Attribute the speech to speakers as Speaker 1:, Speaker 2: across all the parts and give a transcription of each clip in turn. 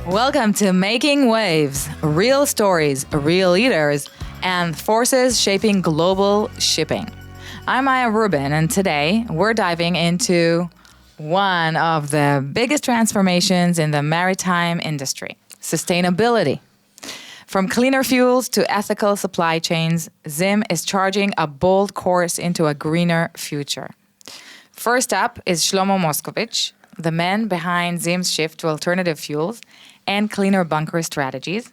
Speaker 1: Welcome to Making Waves, real stories, real leaders, and forces shaping global shipping. I'm Maya Rubin, and today we're diving into one of the biggest transformations in the maritime industry, sustainability. From cleaner fuels to ethical supply chains, ZIM is charging a bold course into a greener future. First up is Shlomo Moskowitz, the man behind ZIM's shift to alternative fuels and cleaner bunker strategies.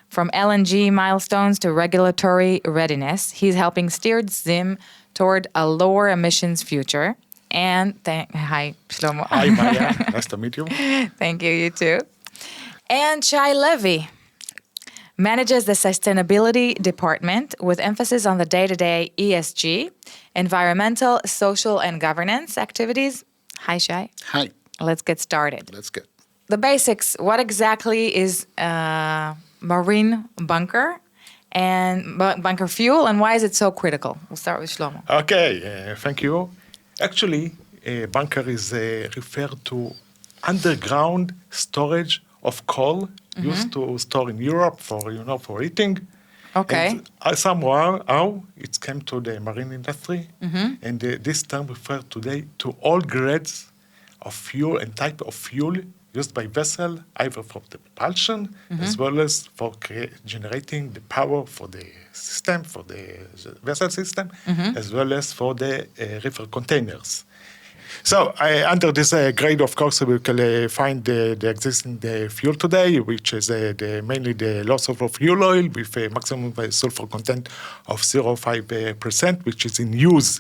Speaker 1: From LNG milestones to regulatory readiness, he's helping steer ZIM toward a lower emissions future. And hi, Shlomo.
Speaker 2: Hi, Maya. Nice to meet you.
Speaker 1: Thank you, you too. And Shay Levy manages the sustainability department with emphasis on the day-to-day ESG, environmental, social, and governance activities. Hi, Shay.
Speaker 2: Hi.
Speaker 1: Let's get started.
Speaker 2: Let's get.
Speaker 1: The basics. What exactly is marine bunker and bunker fuel, and why is it so critical? We'll start with Shlomo.
Speaker 2: Okay, thank you. Actually, bunker is referred to underground storage of coal used to store in Europe for heating.
Speaker 1: Okay.
Speaker 2: And somehow it came to the marine industry, and this term refers today to all grades of fuel and type of fuel used by vessel, either for the propulsion as well as for generating the power for the system, for the vessel system, as well as for the river containers. So under this grade, of course, we can find the existing fuel today, which is mainly the low sulfur fuel oil with a maximum sulfur content of 0.5%, which is in use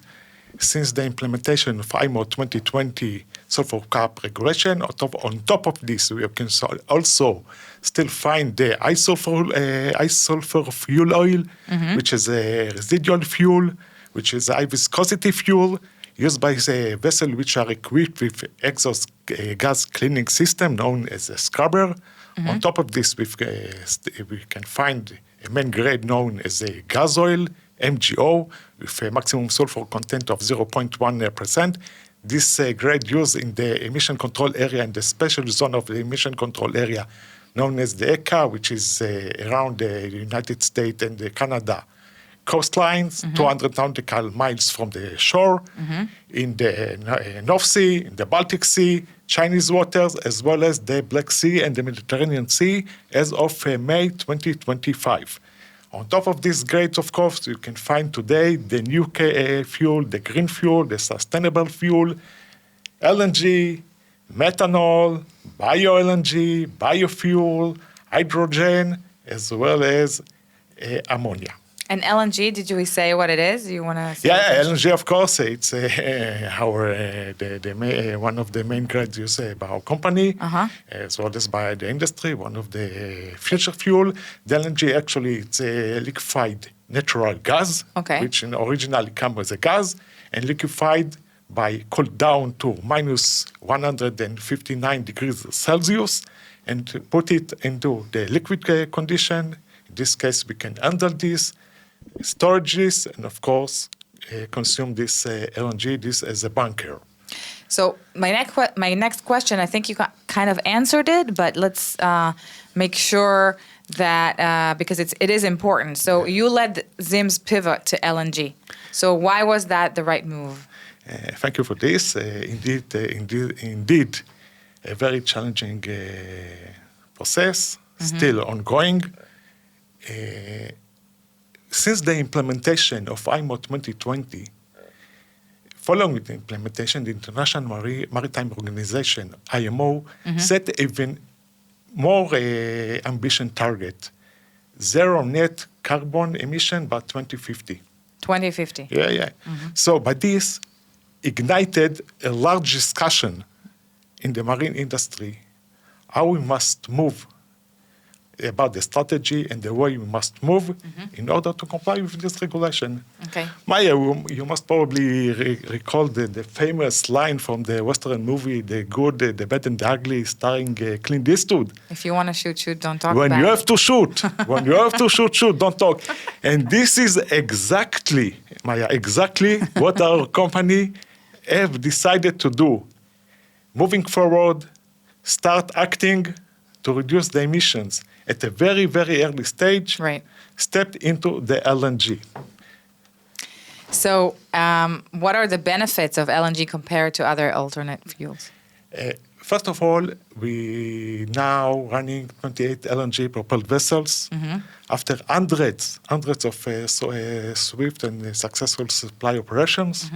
Speaker 2: since the implementation of IMO 2020 sulfur cap regulation. On top of this, we can also still find the high sulfur fuel oil, which is a residual fuel, which is a high viscosity fuel, used by the vessel which are equipped with exhaust gas cleaning system known as a scrubber. On top of this, we can find a main grade known as a gas oil, MGO, with a maximum sulfur content of 0.1%. This grade used in the emission control area, in the special zone of the emission control area, known as the ECA, which is around the United States and Canada coastlines, 200 nautical miles from the shore, in the North Sea, in the Baltic Sea, Chinese waters, as well as the Black Sea and the Mediterranean Sea as of May 2025. On top of these grades, of course, you can find today the new fuel, the green fuel, the sustainable fuel, LNG, methanol, bio-LNG, biofuel, hydrogen, as well as ammonia.
Speaker 1: And LNG, did you say what it is? You want to?
Speaker 2: Yeah, LNG, of course, it's one of the main grades used by our company, as well as by the industry, one of the future fuel. The LNG, actually, it's a liquefied natural gas, which originally comes as a gas, and liquefied by cooled down to minus 159 degrees Celsius, and put it into the liquid condition. In this case, we can handle this, storage this, and of course, consume this LNG, this as a bunker.
Speaker 1: So my next question, I think you kind of answered it, but let's make sure that, because it is important. So you led ZIM's pivot to LNG. So why was that the right move?
Speaker 2: Thank you for this. Indeed, a very challenging process, still ongoing. Since the implementation of IMO 2020, following the implementation, the International Maritime Organization, IMO, set even more ambitious target, zero net carbon emission by 2050.
Speaker 1: 2050.
Speaker 2: Yeah. So by this, ignited a large discussion in the marine industry, how we must move, about the strategy and the way we must move in order to comply with this regulation.
Speaker 1: Okay.
Speaker 2: Maya, you must probably recall the famous line from the Western movie, The Good, the Bad and the Ugly, starring Clint Eastwood.
Speaker 1: If you want to shoot, don't talk.
Speaker 2: When you have to shoot, shoot, don't talk. And this is exactly, Maya, what our company have decided to do. Moving forward, start acting to reduce the emissions at a very, very early stage stepped into the LNG.
Speaker 1: So what are the benefits of LNG compared to other alternate fuels?
Speaker 2: First of all, we now running 28 LNG propelled vessels after hundreds of swift and successful supply operations.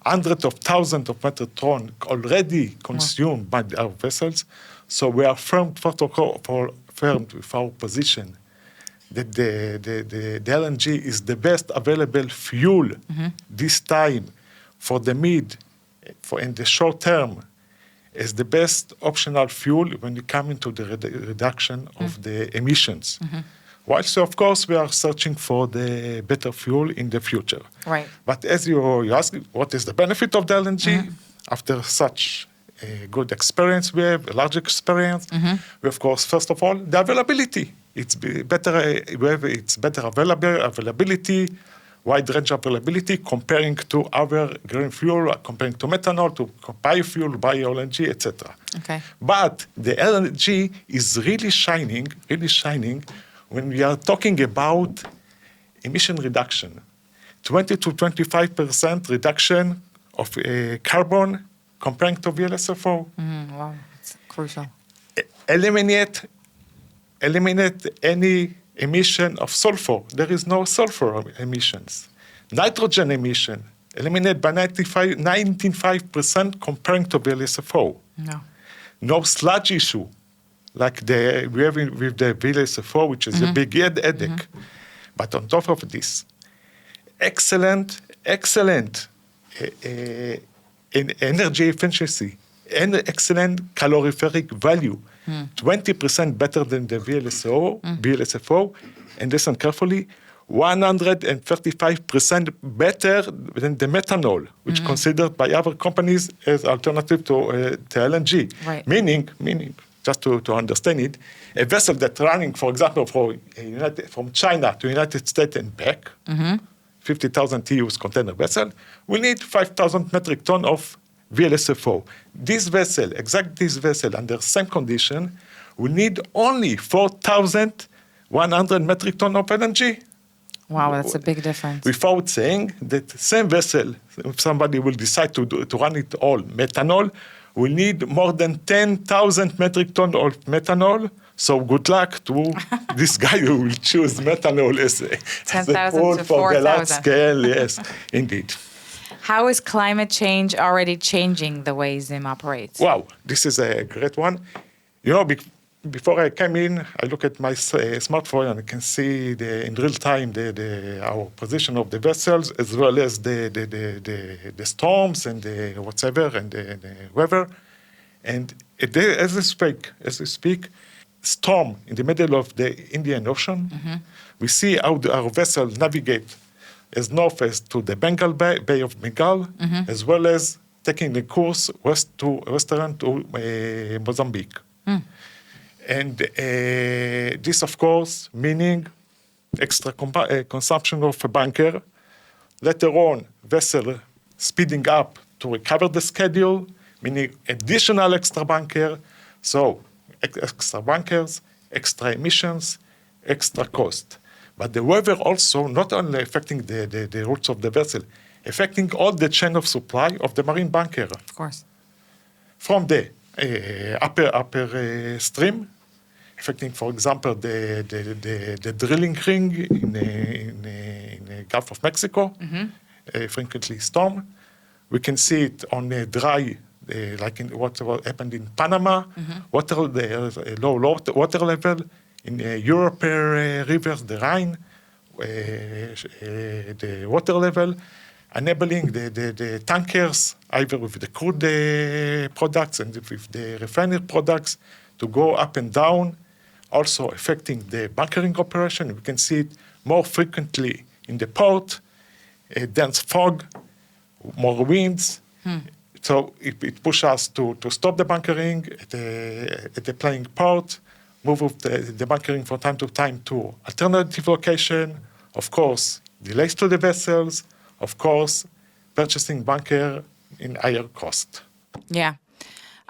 Speaker 2: Hundreds of thousands of metric tons already consumed by our vessels. So we are firm with our position that the LNG is the best available fuel this time for the in the short term, is the best optional fuel when you come into the reduction of the emissions. Whilst, of course, we are searching for the better fuel in the future.
Speaker 1: Right.
Speaker 2: But as you ask, what is the benefit of the LNG? After such a good experience, we have a large experience. We, of course, first of all, the availability. It's better. It's better availability, wide range availability, comparing to other green fuel, comparing to methanol, to biofuel, bio-LNG, etc.
Speaker 1: Okay. But
Speaker 2: the LNG is really shining when we are talking about emission reduction. 20 to 25% reduction of carbon comparing to VLSFO.
Speaker 1: Wow, that's crucial.
Speaker 2: Eliminate any emission of sulfur. There is no sulfur emissions. Nitrogen emission, eliminate by 95% comparing to VLSFO. No sludge issue, like we have with the VLSFO, which is a big headache. But on top of this, excellent in energy efficiency and excellent calorific value. 20% better than the VLSFO, and listen carefully, 135% better than the methanol, which considered by other companies as alternative to LNG.
Speaker 1: Right.
Speaker 2: Meaning, just to understand it, a vessel that's running, for example, from China to United States and back, 50,000 TEUs container vessel, we need 5,000 metric ton of VLSFO. This vessel, under same condition, we need only 4,100 metric ton of LNG.
Speaker 1: Wow, that's a big difference.
Speaker 2: Without saying that same vessel, if somebody will decide to run it all methanol, we need more than 10,000 metric ton of methanol. So good luck to this guy who will choose methanol as a fuel for the large scale. Yes, indeed.
Speaker 1: How is climate change already changing the way ZIM operates?
Speaker 2: Wow, this is a great one. You know, before I came in, I look at my smartphone and I can see in real time our position of the vessels, as well as the storms and the whatever and the weather. And as we speak, storm in the middle of the Indian Ocean. We see how our vessels navigate as north as to the Bay of Bengal, as well as taking the course western to Mozambique. And this, of course, meaning extra consumption of a bunker. Later on, vessel speeding up to recover the schedule, meaning additional extra bunker. So extra bunkers, extra emissions, extra cost. But the weather also not only affecting the routes of the vessel, affecting all the chain of supply of the marine bunker.
Speaker 1: Of course.
Speaker 2: From the upper stream, affecting, for example, the drilling ring in the Gulf of Mexico, frequently storm. We can see it on a dry, like in what happened in Panama, low water level, in European rivers, the Rhine, the water level, enabling the tankers, either with the crude products and with the refinery products, to go up and down, also affecting the bunkering operation. We can see it more frequently in the port, dense fog, more winds. So it pushes us to stop the bunkering at the playing port, move the bunkering from time to time to alternative location, of course, delays to the vessels, of course, purchasing bunker in higher cost.
Speaker 1: Yeah.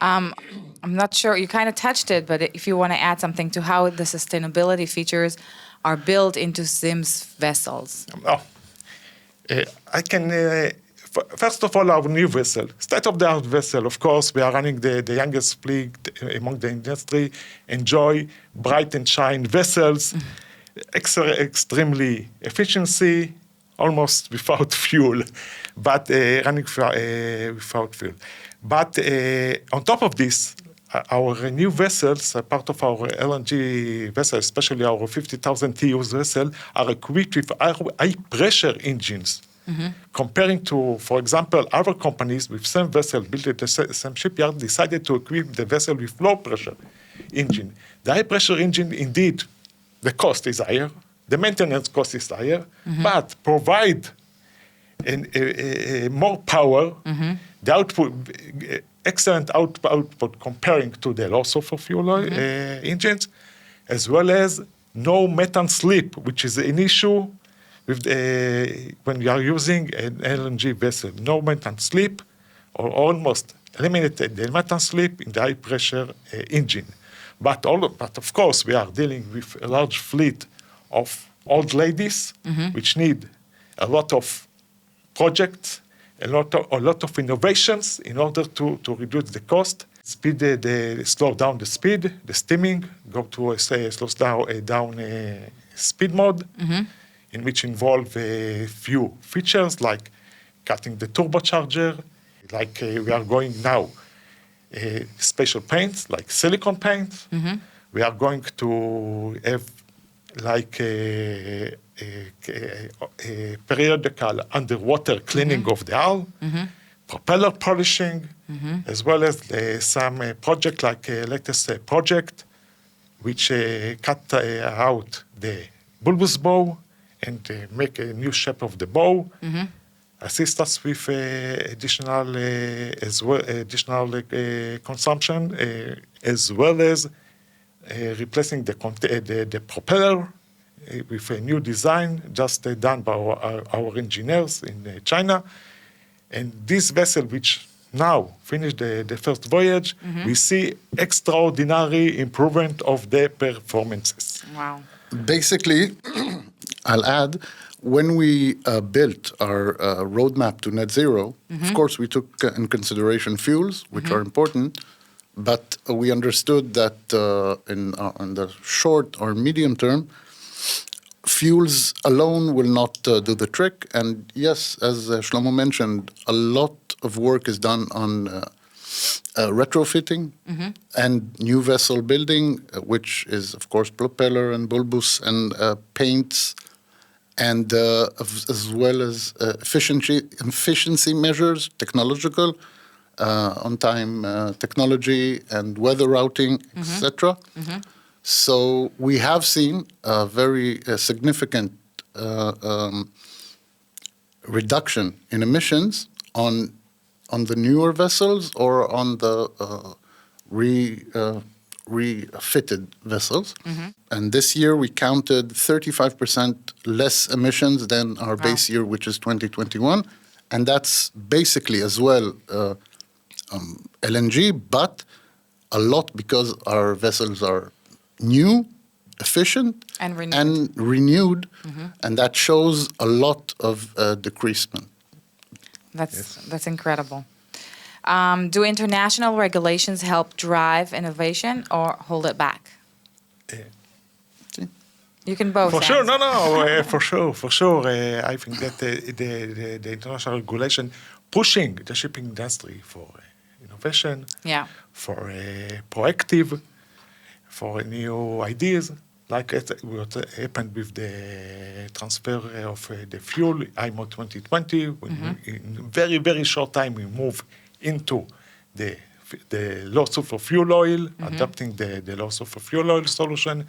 Speaker 1: I'm not sure, you kind of touched it, but if you want to add something to how the sustainability features are built into Zim's vessels.
Speaker 2: I can, first of all, our new vessel, state-of-the-art vessel. Of course, we are running the youngest fleet among the industry. Enjoy bright and shine vessels, extremely efficiency, almost without fuel, but running without fuel. But on top of this, our new vessels, part of our LNG vessel, especially our 50,000 TEUs vessel, are equipped with high-pressure engines. Comparing to, for example, other companies with same vessel built at the same shipyard decided to equip the vessel with low-pressure engine. The high-pressure engine, indeed, the cost is higher, the maintenance cost is higher, but provide more power, the output, excellent output comparing to the low sulfur fuel oil engines, as well as no methane slip, which is an issue with when you are using an LNG vessel. No methane slip, or almost eliminated the methane slip in the high pressure engine. But of course, we are dealing with a large fleet of old ladies, which need a lot of projects, a lot of innovations in order to reduce the cost. Slow down the speed, the steaming, go to slows down speed mode, in which involve a few features like cutting the turbocharger, like we are going now, special paints like silicone paint. We are going to have like a periodical underwater cleaning of the hull, propeller polishing, as well as some project like latest project, which cut out the bulbous bow and make a new shape of the bow, assist us with additional consumption, as well as replacing the propeller with a new design just done by our engineers in China. And this vessel, which now finished the first voyage, we see extraordinary improvement of the performances.
Speaker 1: Wow.
Speaker 3: Basically, I'll add, when we built our roadmap to net zero, of course, we took in consideration fuels, which are important, but we understood that in the short or medium term, fuels alone will not do the trick. And yes, as Shlomo mentioned, a lot of work is done on retrofitting and new vessel building, which is, of course, propeller and bulbous and paints, and as well as efficiency measures, technological, on-time technology and weather routing, etc. So we have seen a very significant reduction in emissions on the newer vessels or on the refitted vessels. And this year we counted 35% less emissions than our base year, which is 2021. And that's basically as well LNG, but a lot because our vessels are new, efficient,
Speaker 1: and
Speaker 3: renewed, and that shows a lot of decreasement.
Speaker 1: That's incredible. Do international regulations help drive innovation or hold it back? You can both.
Speaker 2: For sure, for sure. I think that the international regulation pushing the shipping industry for innovation, for proactive, for new ideas, like what happened with the transfer of the fuel, IMO 2020. When in very, very short time, we move into the low sulfur fuel oil, adopting the low sulfur fuel oil solution.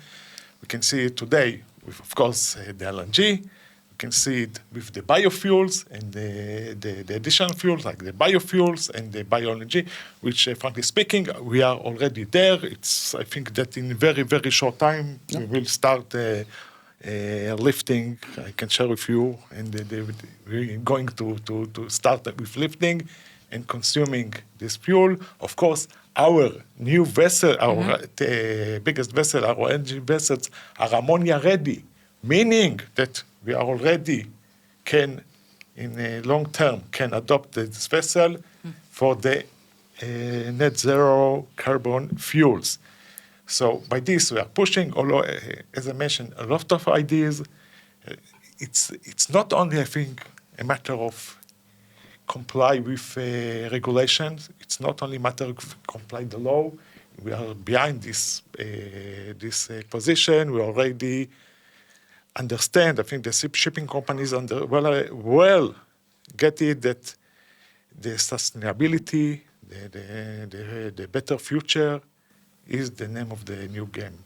Speaker 2: We can see it today with, of course, the LNG. We can see it with the biofuels and the additional fuels like the biofuels and the bio-LNG, which, frankly speaking, we are already there. I think that in very, very short time, we will start lifting. I can share with you, and we're going to start with lifting and consuming this fuel. Of course, our new vessel, our biggest vessel, our engine vessels are ammonia ready, meaning that we are already can, in a long term, can adopt this vessel for the net zero carbon fuels. So by this, we are pushing, although, as I mentioned, a lot of ideas. It's not only, I think, a matter of comply with regulations. It's not only a matter of comply the law. We are behind this position. We already understand. I think the shipping companies well get it that the sustainability, the better future, is the name of the new game.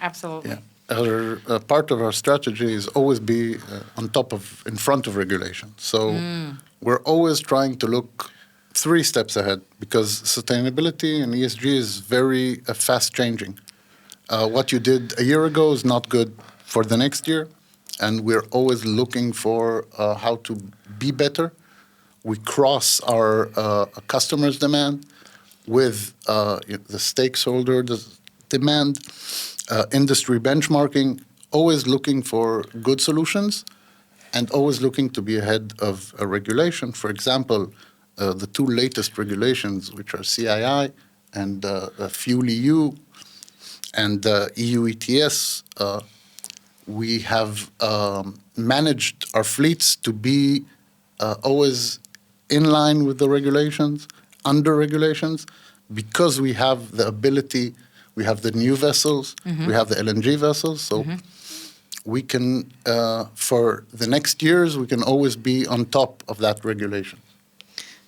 Speaker 1: Absolutely.
Speaker 3: Yeah. Part of our strategy is always be in front of regulation. So we're always trying to look 3 steps ahead because sustainability and ESG is very fast changing. What you did a year ago is not good for the next year, and we're always looking for how to be better. We cross our customers' demand with the stakeholder demand. Industry benchmarking, always looking for good solutions and always looking to be ahead of a regulation. For example, the 2 latest regulations, which are CII and Fuel EU and EU ETS, we have managed our fleets to be always in line with the regulations, under regulations, because we have the ability. We have the new vessels, we have the LNG vessels, so we can, for the next years, we can always be on top of that regulation.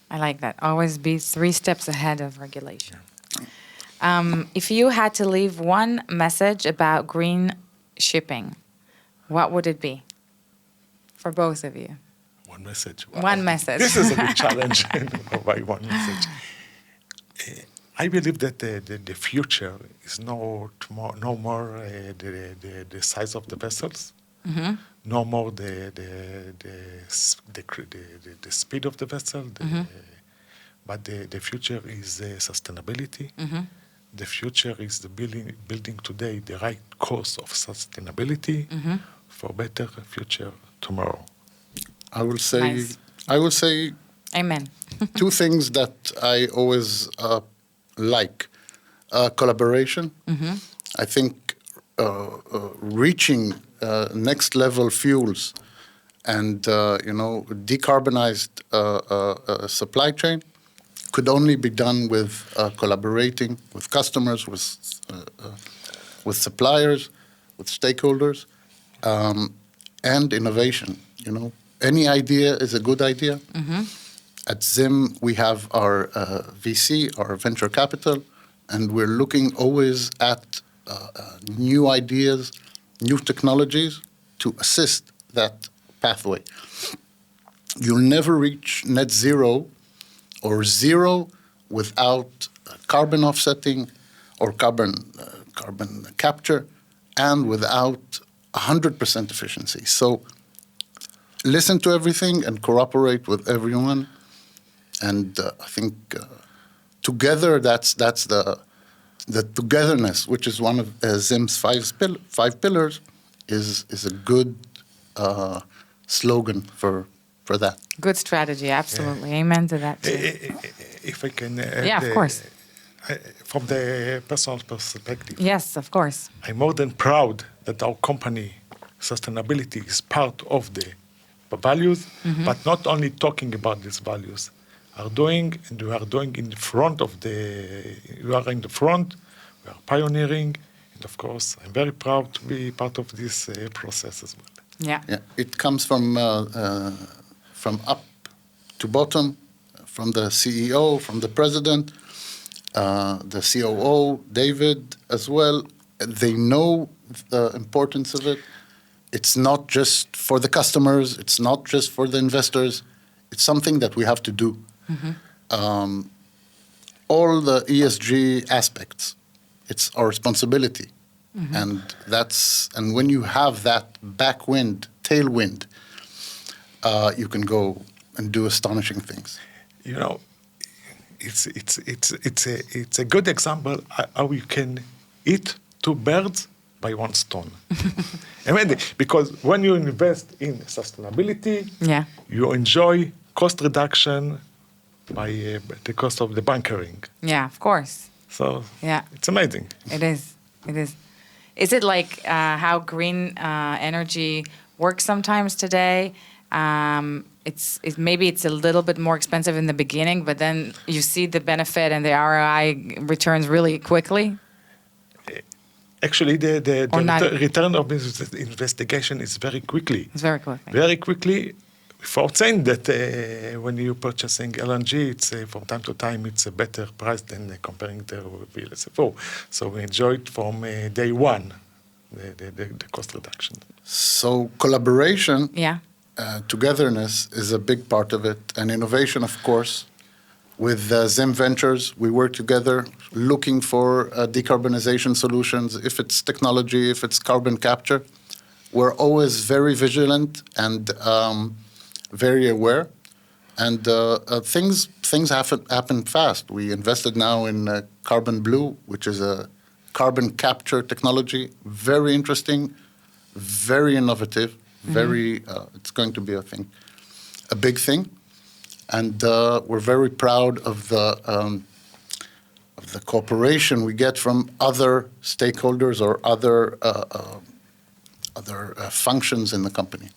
Speaker 1: I like that. Always be 3 steps ahead of regulation. If you had to leave one message about green shipping, what would it be for both of you?
Speaker 2: One message. Wow.
Speaker 1: One message.
Speaker 2: This is a big challenge. By one message. I believe that the future is no more the size of the vessels, no more the speed of the vessel, but the future is sustainability. The future is the building today the right course of sustainability for better future tomorrow.
Speaker 3: I will say,
Speaker 1: Nice. Amen.
Speaker 3: 2 things that I always like. Collaboration. I think reaching next level fuels and decarbonized supply chain could only be done with collaborating with customers, with suppliers, with stakeholders, and innovation. Any idea is a good idea. At ZIM, we have our VC, our venture capital, and we're looking always at new ideas, new technologies to assist that pathway. You'll never reach net zero or zero without carbon offsetting or carbon capture and without 100% efficiency. So listen to everything and cooperate with everyone. And I think together, that's the togetherness, which is one of ZIM's 5 pillars, is a good slogan for that.
Speaker 1: Good strategy, absolutely. Amen to that too.
Speaker 2: If I can
Speaker 1: Yeah, of course.
Speaker 2: From the personal perspective.
Speaker 1: Yes, of course.
Speaker 2: I'm more than proud that our company, sustainability, is part of the values, but not only talking about these values. We are doing in front of we are in the front, we are pioneering, and of course, I'm very proud to be part of this process as well.
Speaker 1: Yeah.
Speaker 3: It comes from up to bottom, from the CEO, from the president, the COO, David, as well. They know the importance of it. It's not just for the customers. It's not just for the investors. It's something that we have to do. All the ESG aspects, it's our responsibility. And when you have that tailwind, you can go and do astonishing things.
Speaker 2: it's a good example how you can eat two birds by one stone. Because when you invest in sustainability,
Speaker 1: Yeah.
Speaker 2: you enjoy cost reduction by the cost of the bunkering.
Speaker 1: Yeah, of course.
Speaker 2: So
Speaker 1: Yeah.
Speaker 2: it's amazing.
Speaker 1: It is. It is. Is it like how green energy works sometimes today? Maybe it's a little bit more expensive in the beginning, but then you see the benefit and the ROI returns really quickly.
Speaker 2: Actually, the
Speaker 1: Or not.
Speaker 2: return of this investigation is very quickly.
Speaker 1: It's very quickly.
Speaker 2: Very quickly, without saying that when you're purchasing LNG, it's from time to time it's a better price than comparing to VLSFO. So we enjoy it from day one, the cost reduction.
Speaker 3: So collaboration,
Speaker 1: Yeah.
Speaker 3: togetherness is a big part of it, and innovation, of course. With Zim Ventures, we work together looking for decarbonization solutions. If it's technology, if it's carbon capture, we're always very vigilant and very aware. And things happen fast. We invested now in Carbon Blue, which is a carbon capture technology, very interesting, very innovative, it's going to be, I think, a big thing. And we're very proud of the cooperation we get from other stakeholders or other functions in the company.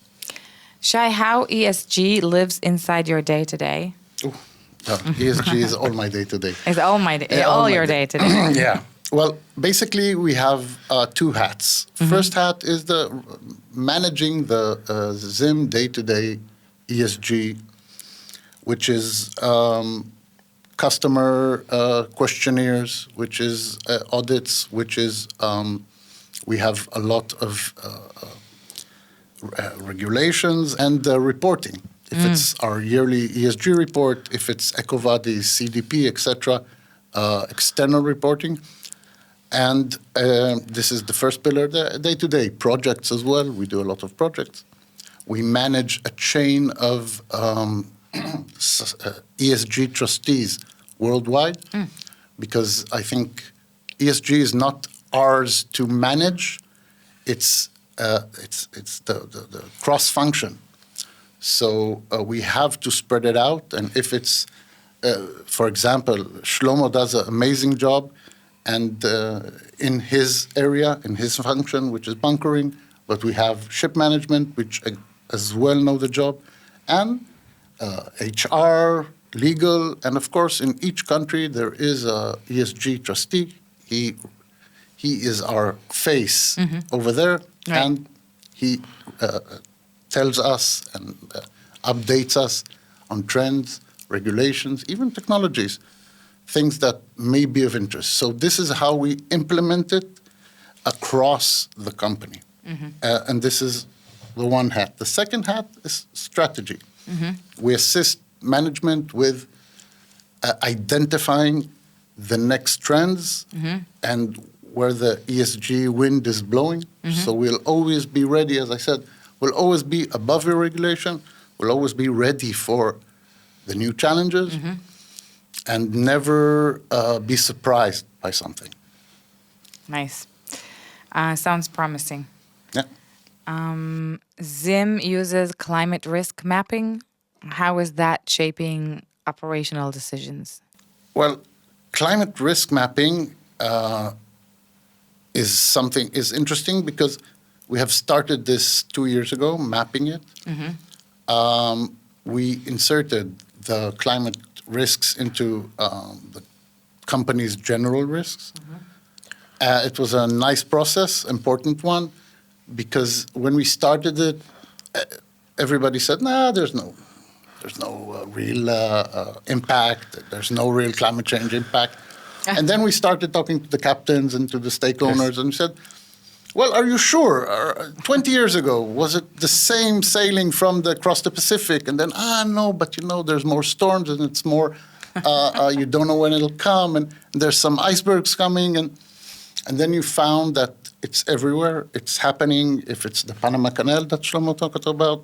Speaker 1: Shai, how ESG lives inside your day to day?
Speaker 3: ESG is all my day to day.
Speaker 1: It's all my day, all your day to day.
Speaker 3: Yeah. Well, basically, we have two hats. First hat is the managing the Zim day-to-day ESG, which is customer questionnaires, which is audits, which is we have a lot of regulations and reporting. If it's our yearly ESG report, if it's EcoVadis, CDP, etc., external reporting. And this is the first pillar, the day-to-day projects as well. We do a lot of projects. We manage a chain of ESG trustees worldwide, because I think ESG is not ours to manage. It's the cross function. So we have to spread it out. And if it's, for example, Shlomo does an amazing job, and in his area, in his function, which is bunkering, but we have ship management, which as well know the job, and HR, legal, and of course, in each country there is a ESG trustee. He is our face over there,
Speaker 1: Right.
Speaker 3: and he tells us and updates us on trends, regulations, even technologies, things that may be of interest. So this is how we implement it across the company. And this is the one hat. The second hat is strategy. We assist management with identifying the next trends and where the ESG wind is blowing. So we'll always be ready, as I said, we'll always be above your regulation. We'll always be ready for the new challenges and never be surprised by something.
Speaker 1: Nice. Sounds promising.
Speaker 3: Yeah.
Speaker 1: Zim uses climate risk mapping. How is that shaping operational decisions?
Speaker 3: Well, climate risk mapping is interesting because we have started this 2 years ago, mapping it. We inserted the climate risks into the company's general risks. It was a nice process, important one, because when we started it, everybody said, "Nah, there's no real impact. There's no real climate change impact." And then we started talking to the captains and to the stake owners, and we said, "Well, are you sure? 20 years ago, was it the same sailing from across the Pacific?" And then, no, but there's more storms and it's more, you don't know when it'll come, and there's some icebergs coming, and then you found that it's everywhere. It's happening. If it's the Panama Canal that Shlomo talked about,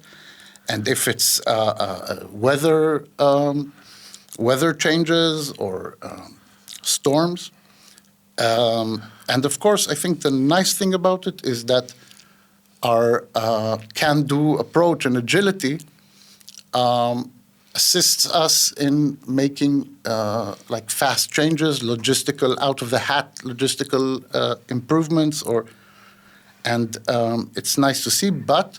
Speaker 3: and if it's weather weather changes or storms. And of course, I think the nice thing about it is that our can-do approach and agility assists us in making like fast changes, logistical, out-of-the-hat logistical improvements, and it's nice to see, but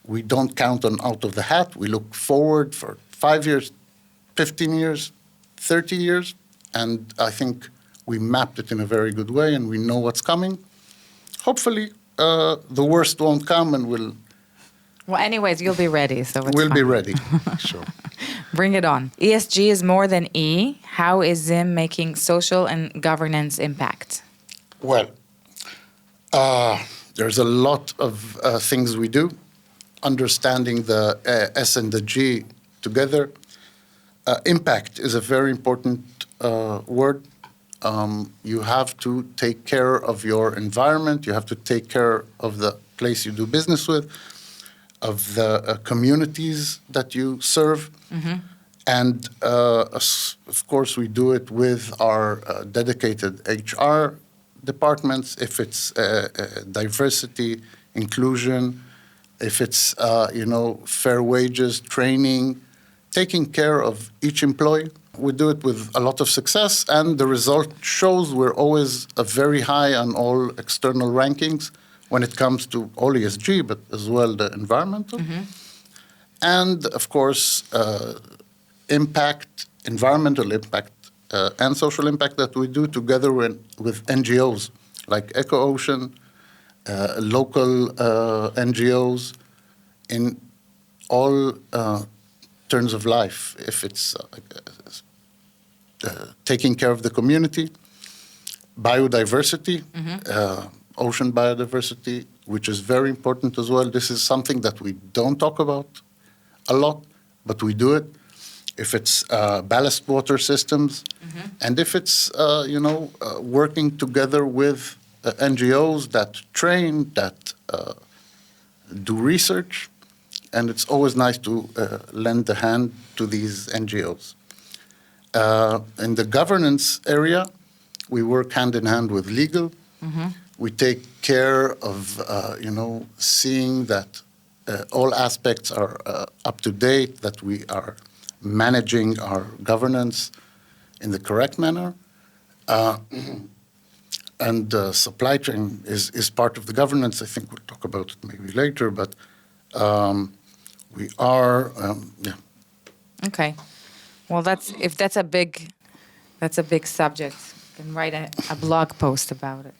Speaker 3: we don't count on out-of-the-hat. We look forward for 5 years, 15 years, 30 years, and I think we mapped it in a very good way, and we know what's coming. Hopefully, the worst won't come, and
Speaker 1: Well, anyways, you'll be ready, so it's
Speaker 3: we'll be
Speaker 1: fine.
Speaker 3: ready. Sure.
Speaker 1: Bring it on. ESG is more than E. How is Zim making social and governance impact?
Speaker 3: Well, there's a lot of things we do. Understanding the S and the G together. Impact is a very important word. You have to take care of your environment. You have to take care of the place you do business with, of the communities that you serve. And of course, we do it with our dedicated HR departments. If it's diversity, inclusion, if it's fair wages, training, taking care of each employee. We do it with a lot of success, and the result shows we're always very high on all external rankings when it comes to all ESG, but as well the environmental. And of course, environmental impact and social impact that we do together with NGOs like EcoOcean, local NGOs in all turns of life. If it's taking care of the community, biodiversity, ocean biodiversity, which is very important as well. This is something that we don't talk about a lot, but we do it. If it's ballast water systems, and if it's working together with NGOs that train, that do research, and it's always nice to lend a hand to these NGOs. In the governance area, we work hand in hand with legal. We take care of, seeing that all aspects are up to date, that we are managing our governance in the correct manner. And supply chain is part of the governance. I think we'll talk about it maybe later, but we are,
Speaker 1: Okay. Well, that's a big subject. You can write a blog post about it.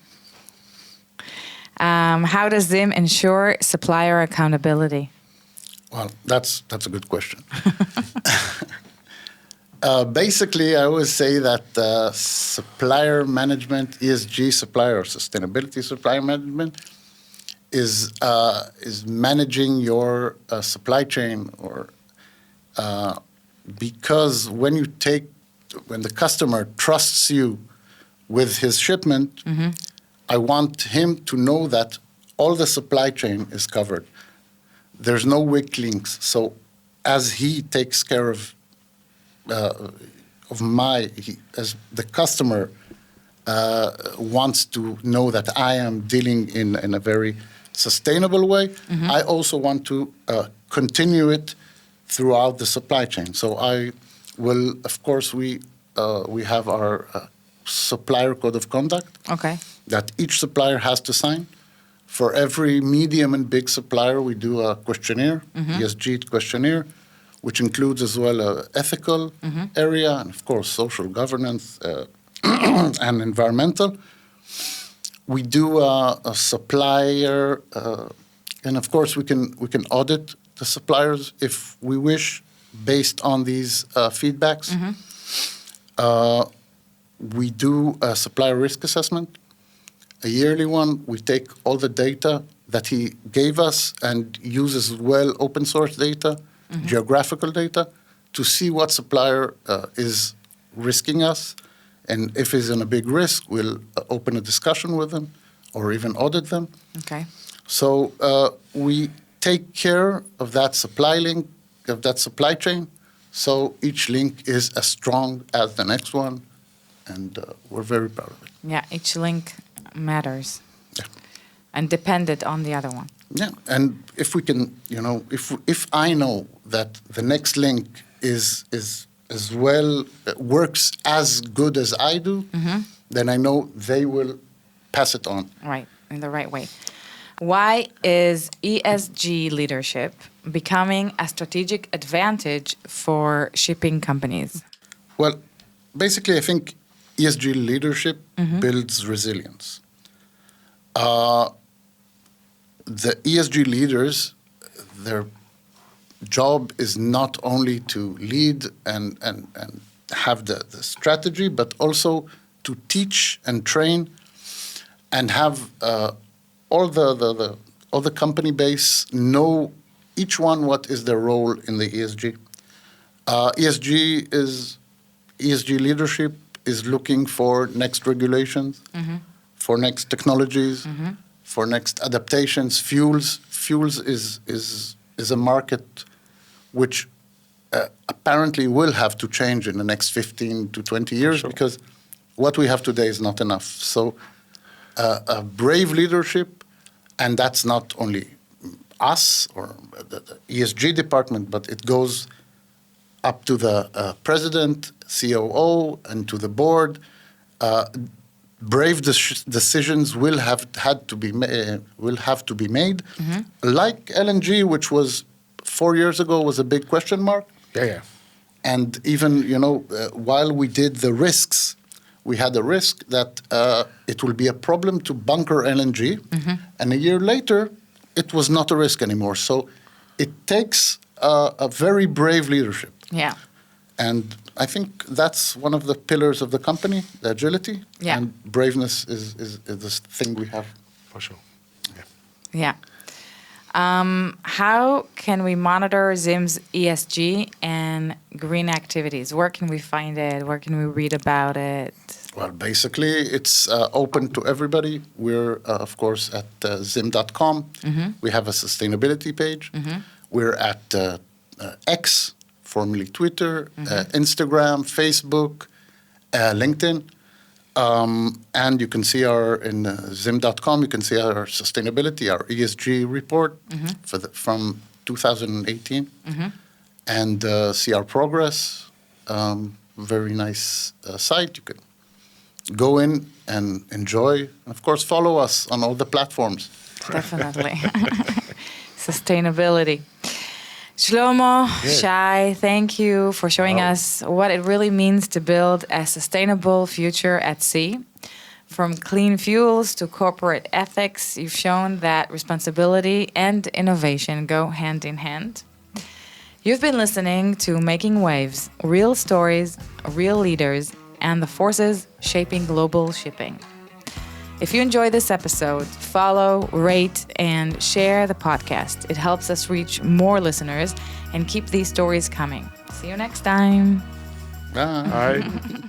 Speaker 1: How does Zim ensure supplier accountability?
Speaker 3: Well, that's a good question. Basically, I always say that supplier management, ESG supplier or sustainability supplier management, is managing your supply chain, or because when the customer trusts you with his shipment, I want him to know that all the supply chain is covered. There's no weak links. So as he takes care of as the customer wants to know that I am dealing in a very sustainable way, I also want to continue it throughout the supply chain. So I will, of course, we have our supplier code of conduct that each supplier has to sign. For every medium and big supplier, we do a questionnaire, ESG questionnaire, which includes as well an ethical area and, of course, social governance and environmental. We do a supplier, and of course, we can audit the suppliers if we wish, based on these feedbacks. We do a supplier risk assessment, a yearly one. We take all the data that he gave us and use as well open source data, geographical data, to see what supplier is risking us. And if he's in a big risk, we'll open a discussion with them or even audit them.
Speaker 1: Okay.
Speaker 3: So we take care of that supply chain So each link is as strong as the next one, and we're very proud of it.
Speaker 1: Yeah, each link matters
Speaker 3: Yeah.
Speaker 1: and dependent on the other one.
Speaker 3: Yeah, and if we can, if I know that the next link is as well works as good as I do, then I know they will pass it on.
Speaker 1: Right, in the right way. Why is ESG leadership becoming a strategic advantage for shipping companies?
Speaker 3: Well, basically, I think ESG leadership builds resilience. The ESG leaders, their job is not only to lead and have the strategy, but also to teach and train and have all the company base know each one what is their role in the ESG. ESG leadership is looking for next regulations, for next technologies, for next adaptations. Fuels is a market which apparently will have to change in the next 15 to 20 years because what we have today is not enough. So a brave leadership, and that's not only us or the ESG department, but it goes up to the president, COO, and to the board. Brave decisions will have to be made. Like LNG, which was 4 years ago was a big question mark.
Speaker 2: Yeah.
Speaker 3: And even while we did the risks, we had a risk that it will be a problem to bunker LNG, and a year later, it was not a risk anymore. So it takes a very brave leadership.
Speaker 1: Yeah.
Speaker 3: And I think that's one of the pillars of the company, the agility.
Speaker 1: Yeah.
Speaker 3: And braveness is this thing we have.
Speaker 2: For sure.
Speaker 1: Yeah. How can we monitor ZIM's ESG and green activities? Where can we find it? Where can we read about it?
Speaker 3: Well, basically, it's open to everybody. We're, of course, at zim.com. We have a sustainability page. We're at X, formerly Twitter, Instagram, Facebook, LinkedIn. And you can see in zim.com, you can see our sustainability, our ESG report from 2018, and see our progress. Very nice site. You can go in and enjoy. And of course, follow us on all the platforms.
Speaker 1: Definitely. Sustainability. Shlomo, Shay, thank you for showing us what it really means to build a sustainable future at sea. From clean fuels to corporate ethics, you've shown that responsibility and innovation go hand in hand. You've been listening to Making Waves, real stories, real leaders, and the forces shaping global shipping. If you enjoyed this episode, follow, rate, and share the podcast. It helps us reach more listeners and keep these stories coming. See you next time.
Speaker 3: Bye.
Speaker 2: All right.